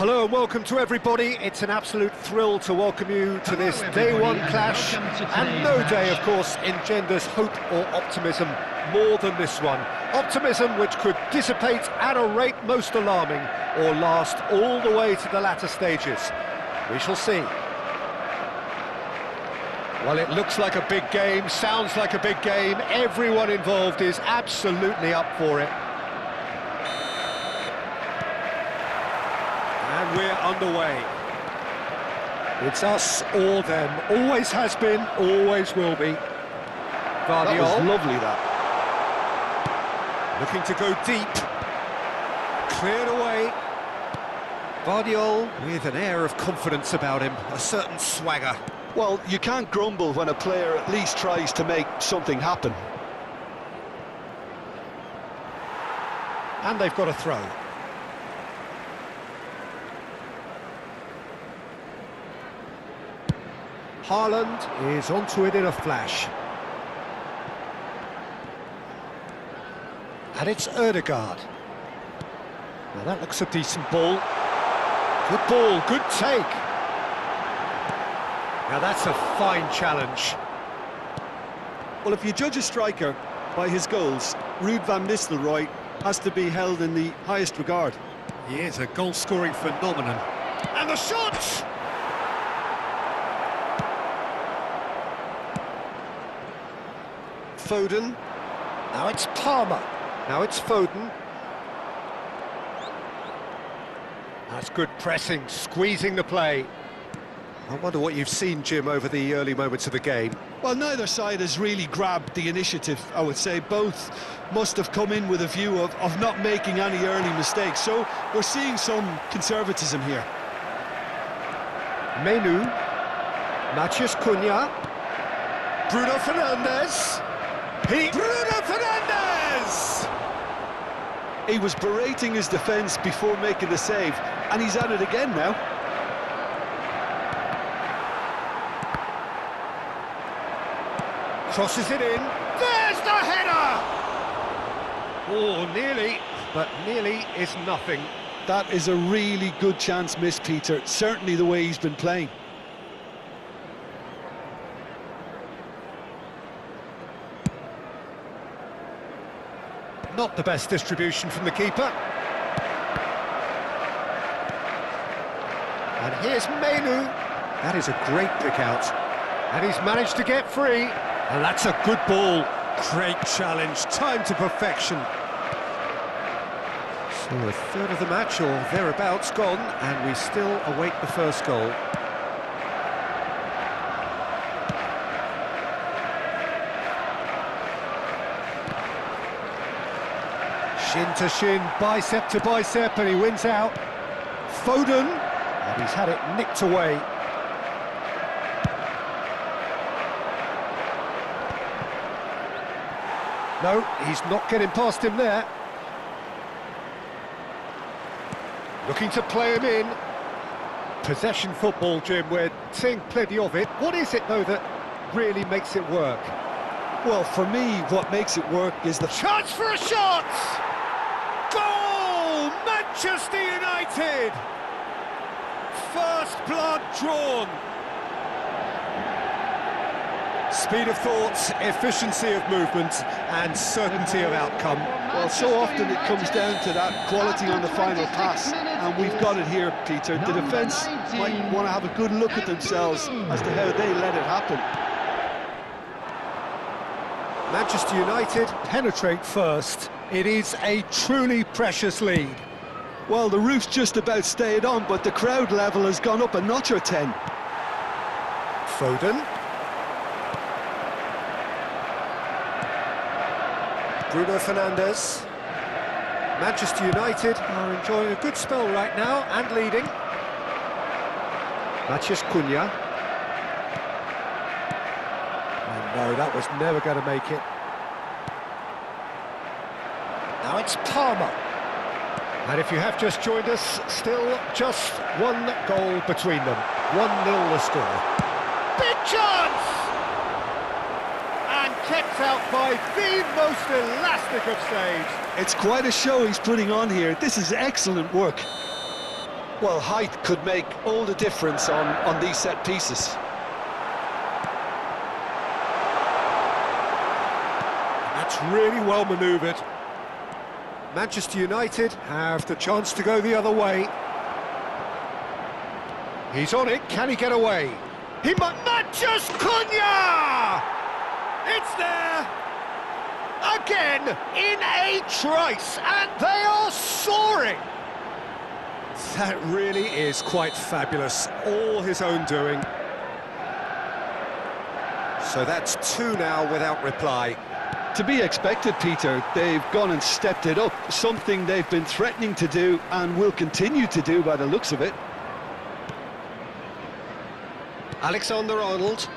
Hello and welcome to everybody. It's an absolute thrill to welcome you to this day one clash, and no day, of course, engenders hope or optimism more than this one. Optimism which could dissipate at a rate most alarming or last all the way to the latter stages. We shall see. Well, it looks like a big game, sounds like a big game. Everyone involved is absolutely up for it. And we're underway. It's us or them. Always has been, always will be. Vardiol. That was lovely, that. Looking to go deep. Cleared away. Vardiol with an air of confidence about him, a certain swagger. Well, you can't grumble when a player at least tries to make something happen. And they've got a throw. Haaland is onto it in a flash. And it's Ødegaard. Now that looks a decent ball. Good ball, good take. Now that's a fine challenge. Well, if you judge a striker by his goals, Ruud van Nistelrooy has to be held in the highest regard. He is a goal-scoring phenomenon. And the shot! Foden. Now it's Palmer. Now it's Foden. That's good pressing, squeezing the play. I wonder what you've seen, Jim, over the early moments of the game. Well, neither side has really grabbed the initiative, I would say. Both must have come in with a view of not making any early mistakes. So we're seeing some conservatism here. Menu. Matheus Cunha. Bruno Fernandes. Bruno Fernandes! He was berating his defence before making the save, and he's at it again now. Crosses it in. There's the header! Oh, nearly, but nearly is nothing. That is a really good chance missed, Peter. Certainly the way he's been playing. Not the best distribution from the keeper. And here's Menu. That is a great pick out. And he's managed to get free. And that's a good ball. Great challenge. Time to perfection. So a third of the match or thereabouts gone, and we still await the first goal. Shin to shin, bicep to bicep, and he wins out. Foden, and he's had it nicked away. No, he's not getting past him there. Looking to play him in. Possession football, Jim, we're seeing plenty of it. What is it, though, that really makes it work? Well, for me, what makes it work is the... Chance for a shot! Goal! Manchester United! First blood drawn. Speed of thought, efficiency of movement, and certainty of outcome. Well, so often it comes down to that quality on the final pass, and we've got it here, Peter. The defence might want to have a good look at themselves as to how they let it happen. Manchester United penetrate first. It is a truly precious lead. Well, the roof's just about stayed on, but the crowd level has gone up a notch or 10. Foden. Bruno Fernandes. Manchester United are enjoying a good spell right now and leading. Matheus Cunha. Oh no, that was never going to make it. Now it's Palmer. And if you have just joined us, still just one goal between them. 1-0 the score. Big chance! And kept out by the most elastic of saves. It's quite a show he's putting on here. This is excellent work. Well, height could make all the difference on these set pieces. That's really well manoeuvred. Manchester United have the chance to go the other way. He's on it, can he get away? He might... Matheus Cunha! It's there! Again, in a trice, and they are soaring! That really is quite fabulous, all his own doing. So that's two now without reply. To be expected, Peter. They've gone and stepped it up, something they've been threatening to do and will continue to do by the looks of it. Alexander-Arnold.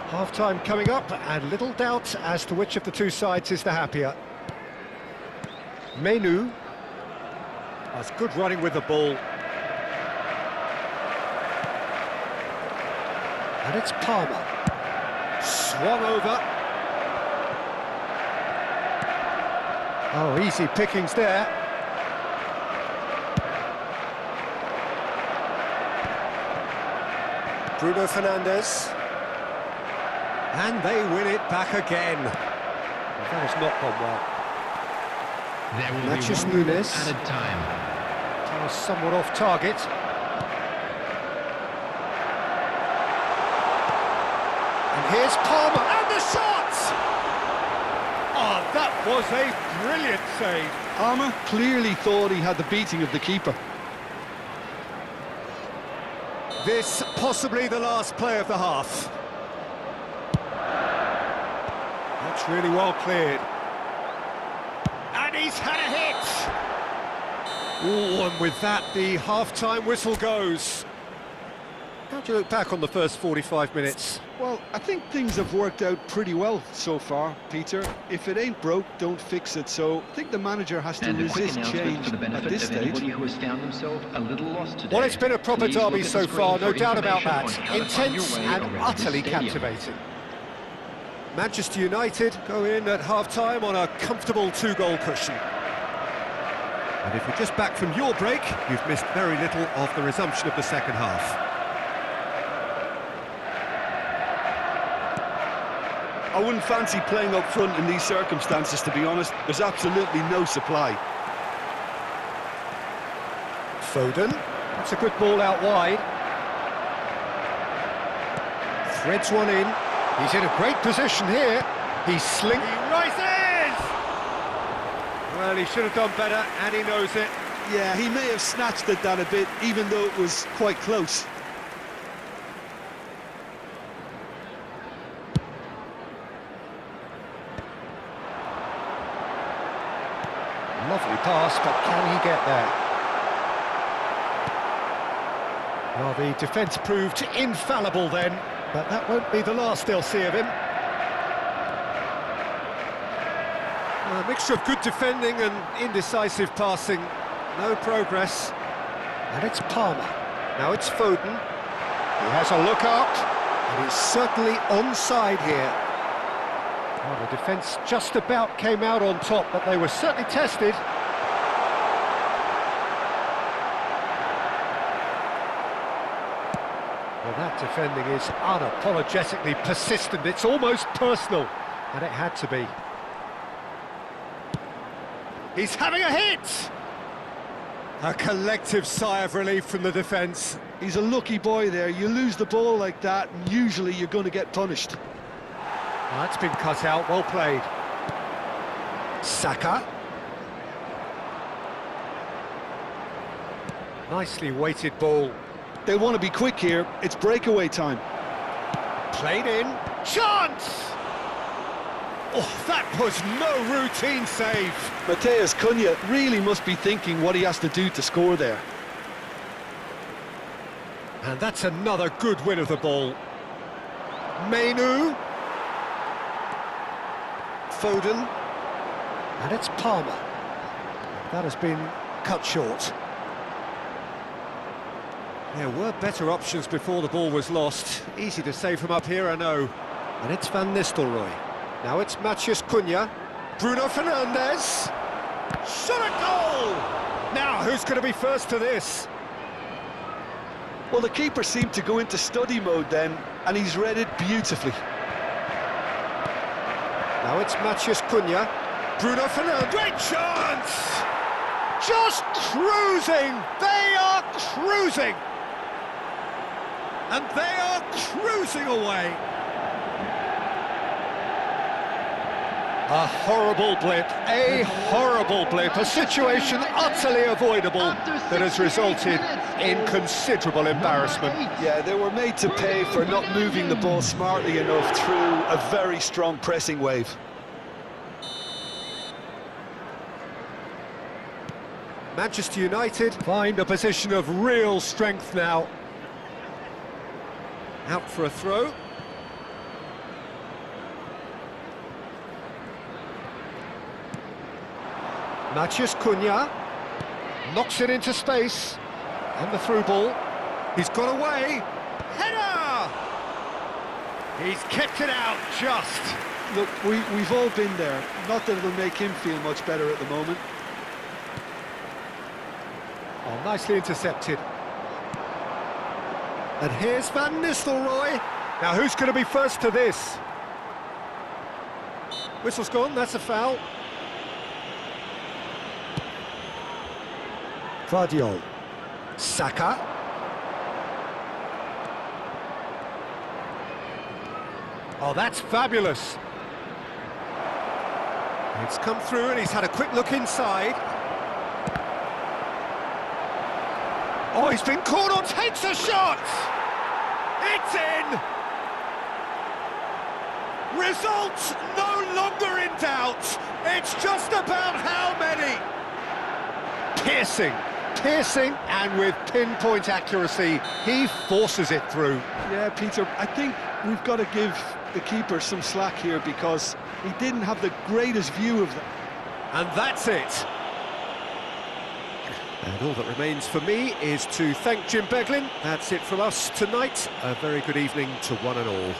Half-time coming up, and little doubt as to which of the two sides is the happier. Mainoo. That's good running with the ball. And it's Palmer. Swung over. Oh, easy pickings there. Bruno Fernandes. And they win it back again. That has not gone well. There will Matheus be one Nunes. added time. That was somewhat off target. And here's Palmer, and the shot! Oh, that was a brilliant save. Palmer clearly thought he had the beating of the keeper. This possibly the last play of the half. That's really well cleared. And he's had a hit! Oh, and with that, the half-time whistle goes. How do you look back on the first 45 minutes? Well, I think things have worked out pretty well so far, Peter. If it ain't broke, don't fix it. So I think the manager has to And a quick resist announcement change for the at benefit this of stage. anybody who has found themselves a little lost today. Well, it's been a proper Please look derby at the so screen far, no for doubt about information that. on how to find Intense your way and around this utterly stadium. captivating. Manchester United go in at half-time on a comfortable two-goal cushion. And if you're just back from your break, you've missed very little of the resumption of the second half. I wouldn't fancy playing up front in these circumstances, to be honest. There's absolutely no supply. Foden, that's a good ball out wide. Threads one in. He's in a great position here. He's slinging. He rises! Well, he should have done better, and he knows it. Yeah, he may have snatched at that a bit, even though it was quite close. Lovely pass, but can he get there? Well, the defence proved infallible then, but that won't be the last they'll see of him. A mixture of good defending and indecisive passing. No progress. And it's Palmer. Now it's Foden. He has a look up, and he's certainly onside here. Well, the defence just about came out on top, but they were certainly tested. Well, that defending is unapologetically persistent. It's almost personal, and it had to be. He's having a hit! A collective sigh of relief from the defence. He's a lucky boy there. You lose the ball like that, and usually you're going to get punished. Well, that's been cut out, well played. Saka. Nicely weighted ball. They want to be quick here. It's breakaway time. Played in. Chance! Oh, that was no routine save. Matheus Cunha really must be thinking what he has to do to score there. And that's another good win of the ball. Mainoo. Foden. And it's Palmer. That has been cut short. There were better options before the ball was lost. Easy to save from up here, I know. And it's Van Nistelrooy. Now it's Matheus Cunha. Bruno Fernandes. Shot a goal! Now, who's going to be first to this? Well, the keeper seemed to go into study mode then, and he's read it beautifully. Now it's Matheus Cunha. Bruno Fernandes. Great chance! Just cruising! They are cruising! And they are cruising away. A horrible blip, a situation utterly avoidable that has resulted in considerable embarrassment. Yeah, they were made to pay for not moving the ball smartly enough through a very strong pressing wave. Manchester United find a position of real strength now. Out for a throw. Matheus Cunha knocks it into space, and the through ball. He's got away. Header! He's kept it out just. Look, we've all been there. Not that it'll make him feel much better at the moment. Oh, nicely intercepted. And here's Van Nistelrooy. Now, who's going to be first to this? Whistle's gone, that's a foul. Gvardiol. Saka. Oh, that's fabulous. It's come through and he's had a quick look inside. Oh, he's been caught on, takes a shot! It's in! Results no longer in doubt. It's just about how many. Piercing, and with pinpoint accuracy, he forces it through. Yeah, Peter, I think we've got to give the keeper some slack here because he didn't have the greatest view of them. And that's it. And all that remains for me is to thank Jim Beglin. That's it from us tonight. A very good evening to one and all.